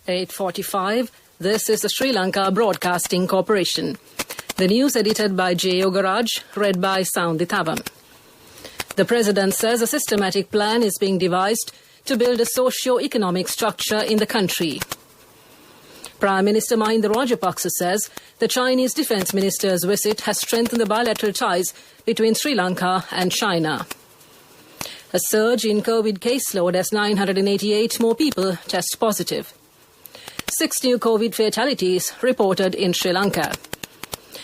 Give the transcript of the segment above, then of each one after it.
8:45. This is the Sri Lanka Broadcasting Corporation. The news edited by J. Yogaraj, read by Soundit Avam. The President says a systematic plan is being devised to build a socio-economic structure in the country. Prime Minister Mahinda Rajapaksa says the Chinese Defence Minister's visit has strengthened the bilateral ties between Sri Lanka and China. A surge in COVID caseload as 988 more people test positive. 6 new COVID fatalities reported in Sri Lanka.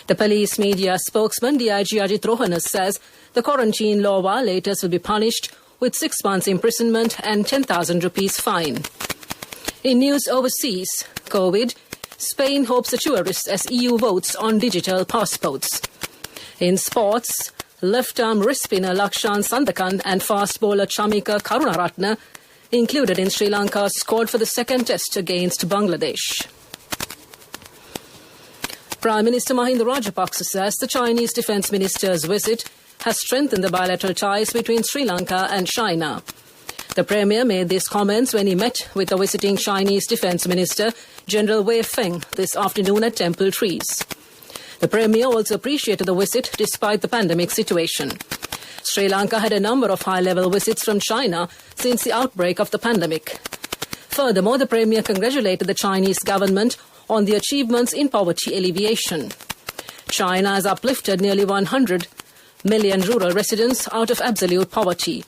The police media spokesman DIG Ajit Rohana says the quarantine law violators will be punished with 6 months imprisonment and 10,000 rupees fine. In news overseas, COVID, Spain hopes the tourists as EU votes on digital passports. In sports, left-arm wrist spinner Lakshan Sandakan and fast bowler Chamika Karunaratne included in Sri Lanka's squad for the second test against Bangladesh. Prime Minister Mahinda Rajapaksa says the Chinese Defence Minister's visit has strengthened the bilateral ties between Sri Lanka and China. The Premier made these comments when he met with the visiting Chinese Defence Minister, General Wei Feng, this afternoon at Temple Trees. The Premier also appreciated the visit despite the pandemic situation. Sri Lanka had a number of high-level visits from China since the outbreak of the pandemic. Furthermore, the Premier congratulated the Chinese government on the achievements in poverty alleviation. China has uplifted nearly 100 million rural residents out of absolute poverty.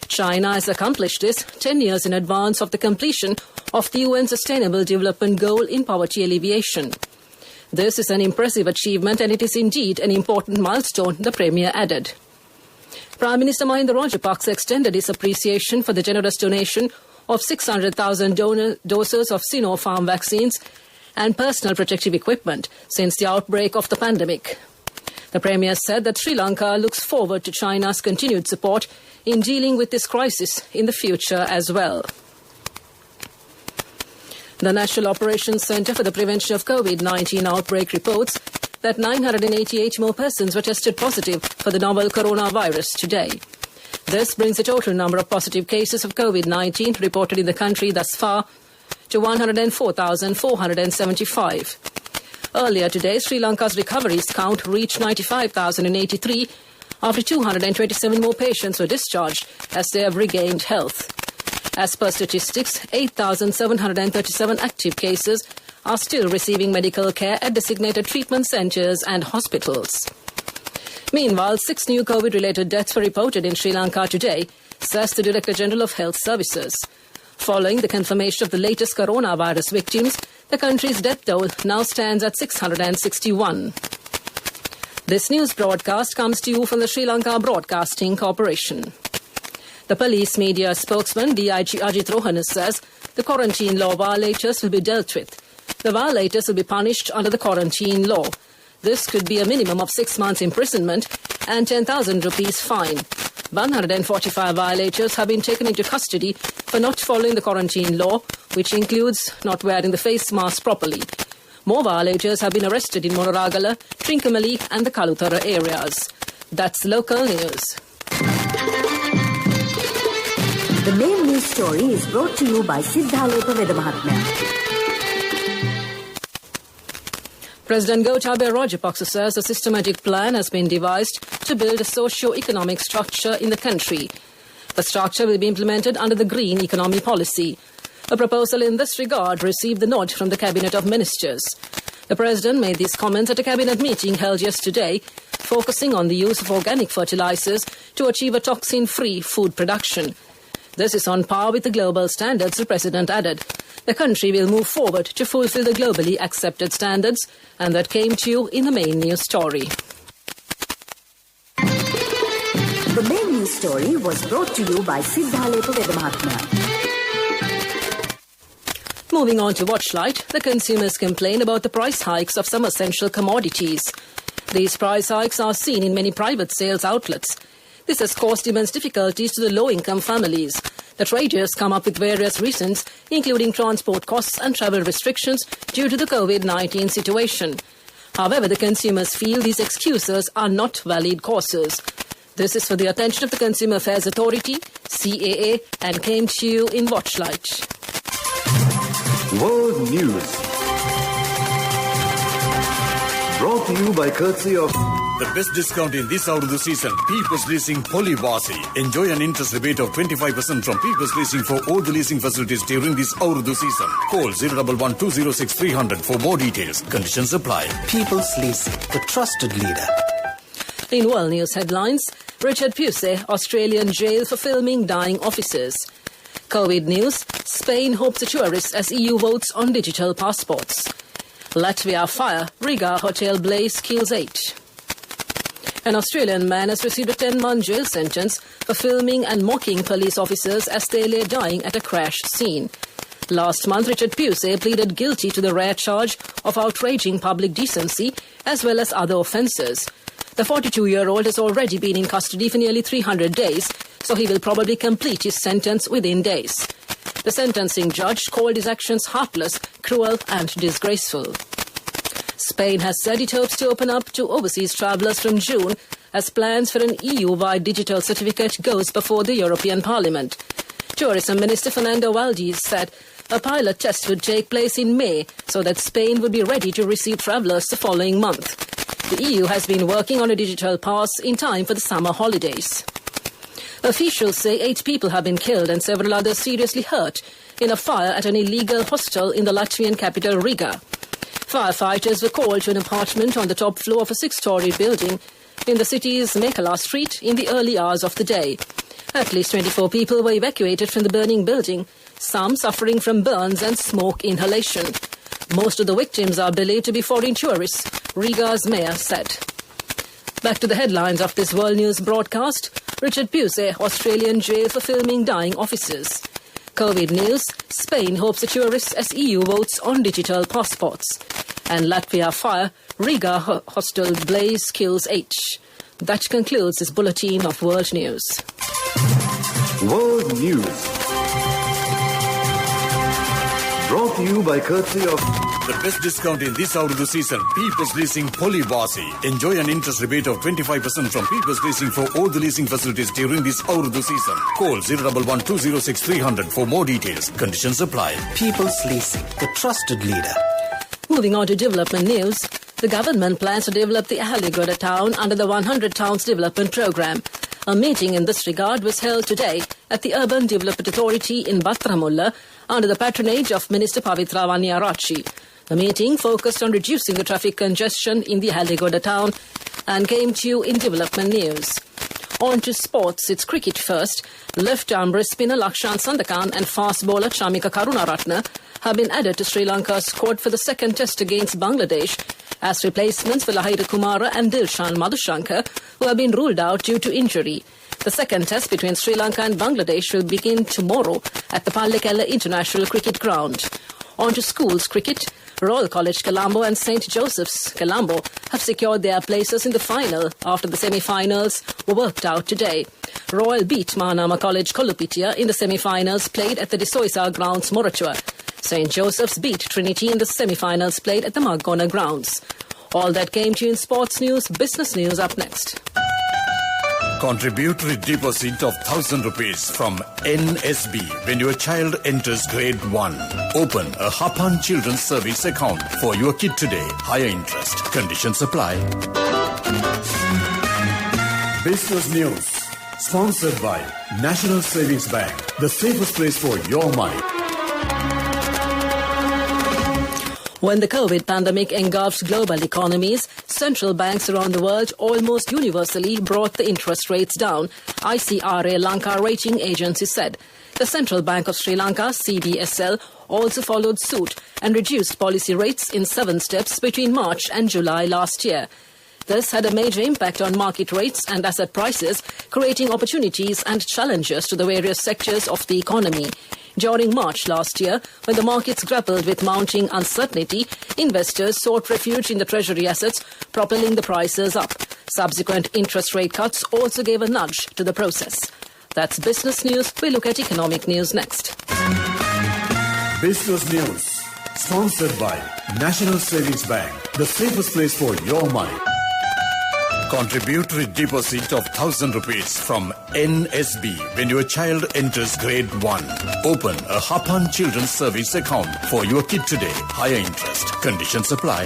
China has accomplished this 10 years in advance of the completion of the UN Sustainable Development Goal in poverty alleviation. This is an impressive achievement and it is indeed an important milestone, the Premier added. Prime Minister Mahinda Rajapaksa extended his appreciation for the generous donation of 600,000 doses of Sinopharm vaccines and personal protective equipment since the outbreak of the pandemic. The Premier said that Sri Lanka looks forward to China's continued support in dealing with this crisis in the future as well. The National Operations Centre for the Prevention of COVID-19 outbreak reports that 988 more persons were tested positive for the novel coronavirus today. This brings the total number of positive cases of COVID-19 reported in the country thus far to 104,475. Earlier today, Sri Lanka's recoveries count reached 95,083 after 227 more patients were discharged as they have regained health. As per statistics, 8,737 active cases are still receiving medical care at designated treatment centres and hospitals. Meanwhile, 6 new COVID-related deaths were reported in Sri Lanka today, says the Director General of Health Services. Following the confirmation of the latest coronavirus victims, the country's death toll now stands at 661. This news broadcast comes to you from the Sri Lanka Broadcasting Corporation. The police media spokesman DIG Ajit Rohana says the quarantine law violators will be dealt with. The violators will be punished under the quarantine law. This could be a minimum of 6 months imprisonment and 10,000 rupees fine. 145 violators have been taken into custody for not following the quarantine law, which includes not wearing the face mask properly. More violators have been arrested in Moraragala, Trincomalee and the Kalutara areas. That's local news. The main news story is brought to you by Siddhalepa Vedamahatmya. President Gotabaya Rajapaksa says a systematic plan has been devised to build a socio-economic structure in the country. The structure will be implemented under the Green Economy Policy. A proposal in this regard received the nod from the Cabinet of Ministers. The President made these comments at a Cabinet meeting held yesterday, focusing on the use of organic fertilizers to achieve a toxin-free food production. This is on par with the global standards, the President added. The country will move forward to fulfill the globally accepted standards, and that came to you in the main news story. The main news story was brought to you by Siddhalepa Vedamahatmya. Moving on to Watchlight, the consumers complain about the price hikes of some essential commodities. These price hikes are seen in many private sales outlets. This has caused immense difficulties to the low-income families. The traders come up with various reasons, including transport costs and travel restrictions due to the COVID-19 situation. However, the consumers feel these excuses are not valid causes. This is for the attention of the Consumer Affairs Authority, CAA, and came to you in Watchlight. World News. Brought to you by courtesy of the best discount in this Urdu season. People's Leasing Polywasi. Enjoy an interest rebate of 25% from People's Leasing for all the leasing facilities during this Urdu season. Call 011-206-300 for more details. Conditions apply. People's Leasing, the trusted leader. In world news headlines, Richard Pusey, Australian jail for filming dying officers. COVID news, Spain hopes the tourists as EU votes on digital passports. Latvia fire, Riga hotel blaze kills 8. An Australian man has received a 10-month jail sentence for filming and mocking police officers as they lay dying at a crash scene. Last month, Richard Pusey pleaded guilty to the rare charge of outraging public decency as well as other offences. The 42-year-old has already been in custody for nearly 300 days, so he will probably complete his sentence within days. The sentencing judge called his actions heartless, cruel and disgraceful. Spain has said it hopes to open up to overseas travellers from June as plans for an EU-wide digital certificate goes before the European Parliament. Tourism Minister Fernando Valdez said a pilot test would take place in May so that Spain would be ready to receive travellers the following month. The EU has been working on a digital pass in time for the summer holidays. Officials say 8 people have been killed and several others seriously hurt in a fire at an illegal hostel in the Latvian capital Riga. Firefighters were called to an apartment on the top floor of a 6-storey building in the city's Mekala Street in the early hours of the day. At least 24 people were evacuated from the burning building, some suffering from burns and smoke inhalation. Most of the victims are believed to be foreign tourists, Riga's mayor said. Back to the headlines of this World News broadcast. Richard Pusey, Australian jail for filming dying officers. COVID news, Spain hopes the tourists as EU votes on digital passports. And Latvia fire, Riga hostel blaze kills 8. That concludes this bulletin of World News. World News. Brought to you by courtesy of the best discount in this Urdu season. People's Leasing Polywasi. Enjoy an interest rebate of 25% from People's Leasing for all the leasing facilities during this Urdu season. Call 011-206-300 for more details. Conditions apply. People's Leasing, the trusted leader. Moving on to development news, the government plans to develop the Ahaligoda town under the 100 Towns Development Programme. A meeting in this regard was held today at the Urban Development Authority in Batramulla under the patronage of Minister Pavitra Vaniarachi. The meeting focused on reducing the traffic congestion in the Ahaligoda town and came to you in development news. On to sports, it's cricket first. Left-arm spinner Lakshant Sandakan and fast bowler Chamika Karunaratne have been added to Sri Lanka's squad for the second test against Bangladesh as replacements for Lahira Kumara and Dilshan Madhushankar, who have been ruled out due to injury. The second test between Sri Lanka and Bangladesh will begin tomorrow at the Pallekela International Cricket Ground. On to schools cricket. Royal College Colombo and St. Joseph's Colombo have secured their places in the final after the semi-finals were worked out today. Royal beat Mahanama College Kolupitia in the semi-finals played at the De Soisa Grounds Moratuwa. St. Joseph's beat Trinity in the semi-finals played at the Margona Grounds. All that came to you in sports news. Business news up next. Contributory deposit of 1,000 rupees from NSB when your child enters grade 1. Open a Hapan Children's Service account for your kid today. Higher interest. Conditions apply. Business news. Sponsored by National Savings Bank. The safest place for your money. When the COVID pandemic engulfs global economies, central banks around the world almost universally brought the interest rates down, ICRA Lanka rating agency said. The Central Bank of Sri Lanka, CBSL, also followed suit and reduced policy rates in 7 steps between March and July last year. This had a major impact on market rates and asset prices, creating opportunities and challenges to the various sectors of the economy. During March last year, when the markets grappled with mounting uncertainty, investors sought refuge in the treasury assets, propelling the prices up. Subsequent interest rate cuts also gave a nudge to the process. That's business news. We look at economic news next. Business news. Sponsored by National Savings Bank. The safest place for your money. Contributory deposit of 1,000 rupees from NSB when your child enters grade 1. Open a Hapan Children's Service account for your kid today. Higher interest. Conditions apply.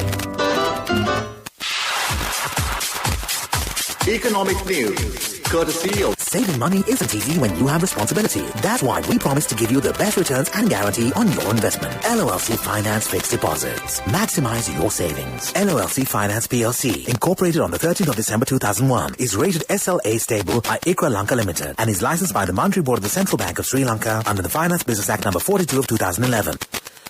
Economic news, courtesy of Saving money isn't easy when you have responsibility. That's why we promise to give you the best returns and guarantee on your investment. LOLC Finance Fixed Deposits. Maximize your savings. LOLC Finance PLC, incorporated on the 13th of December 2001, is rated SLA stable by ICRA Lanka Limited and is licensed by the Monetary Board of the Central Bank of Sri Lanka under the Finance Business Act number 42 of 2011.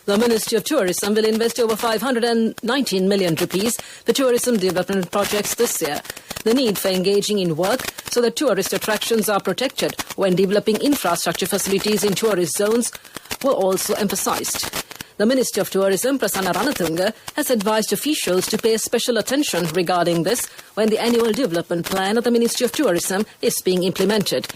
The Ministry of Tourism will invest over 519 million rupees for tourism development projects this year. The need for engaging in work so that tourist attractions are protected when developing infrastructure facilities in tourist zones were also emphasized. The Minister of Tourism, Prasanna Ranatunga, has advised officials to pay special attention regarding this when the annual development plan of the Ministry of Tourism is being implemented.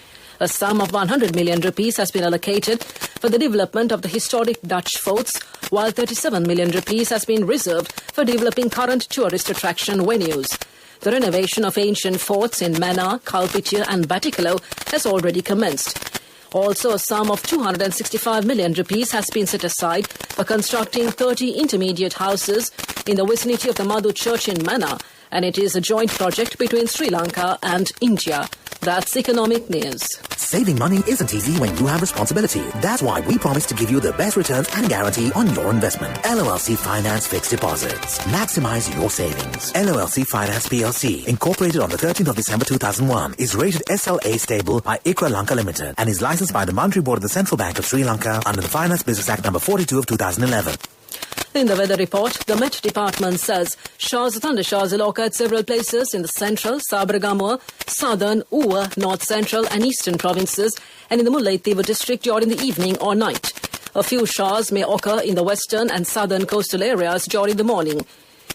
A sum of 100 million rupees has been allocated for the development of the historic Dutch forts, while 37 million rupees has been reserved for developing current tourist attraction venues. The renovation of ancient forts in Mannar, Kalpitiya and Batticaloa has already commenced. Also, a sum of 265 million rupees has been set aside for constructing 30 intermediate houses in the vicinity of the Madhu Church in Mannar, and it is a joint project between Sri Lanka and India. That's economic news. Saving money isn't easy when you have responsibility. That's why we promise to give you the best returns and guarantee on your investment. LOLC Finance Fixed Deposits. Maximize your savings. LOLC Finance PLC, incorporated on the 13th of December 2001, is rated SLA stable by ICRA Lanka Limited and is licensed by the Monetary Board of the Central Bank of Sri Lanka under the Finance Business Act number 42 of 2011. In the weather report, the Met Department says showers and thundershowers will occur at several places in the central, Sabaragamuwa, southern, Uva, north central and eastern provinces and in the Mullaitivu district during the evening or night. A few showers may occur in the western and southern coastal areas during the morning.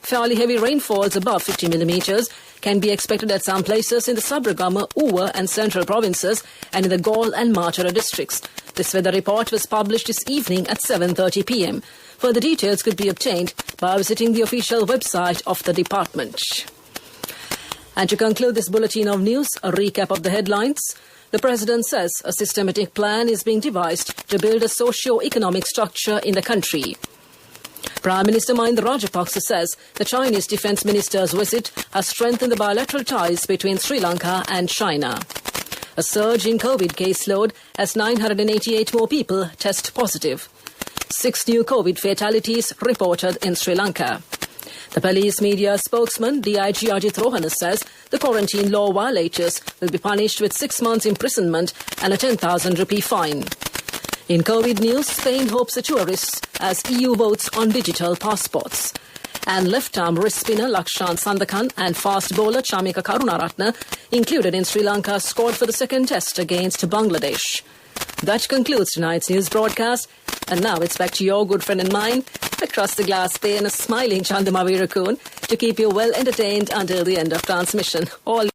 Fairly heavy rainfalls above 50 millimeters can be expected at some places in the Sabaragamuwa, Uva and central provinces and in the Galle and Matara districts. This weather report was published this evening at 7:30 p.m. Further details could be obtained by visiting the official website of the department. And to conclude this bulletin of news, a recap of the headlines. The President says a systematic plan is being devised to build a socio-economic structure in the country. Prime Minister Mahinda Rajapaksa says the Chinese Defence Minister's visit has strengthened the bilateral ties between Sri Lanka and China. A surge in COVID caseload as 988 more people test positive. 6 new COVID fatalities reported in Sri Lanka. The police media spokesman, DIG Ajit Rohana, says the quarantine law violators will be punished with 6 months imprisonment and a 10,000 rupee fine. In COVID news, Spain hopes the tourists as EU votes on digital passports. And left-arm wrist spinner Lakshan Sandakan and fast bowler Chamika Karunaratne, included in Sri Lanka's squad for the second test against Bangladesh. That concludes tonight's news broadcast. And now it's back to your good friend and mine, across the glass pane, a smiling Chandama Veerakun, to keep you well entertained until the end of transmission. All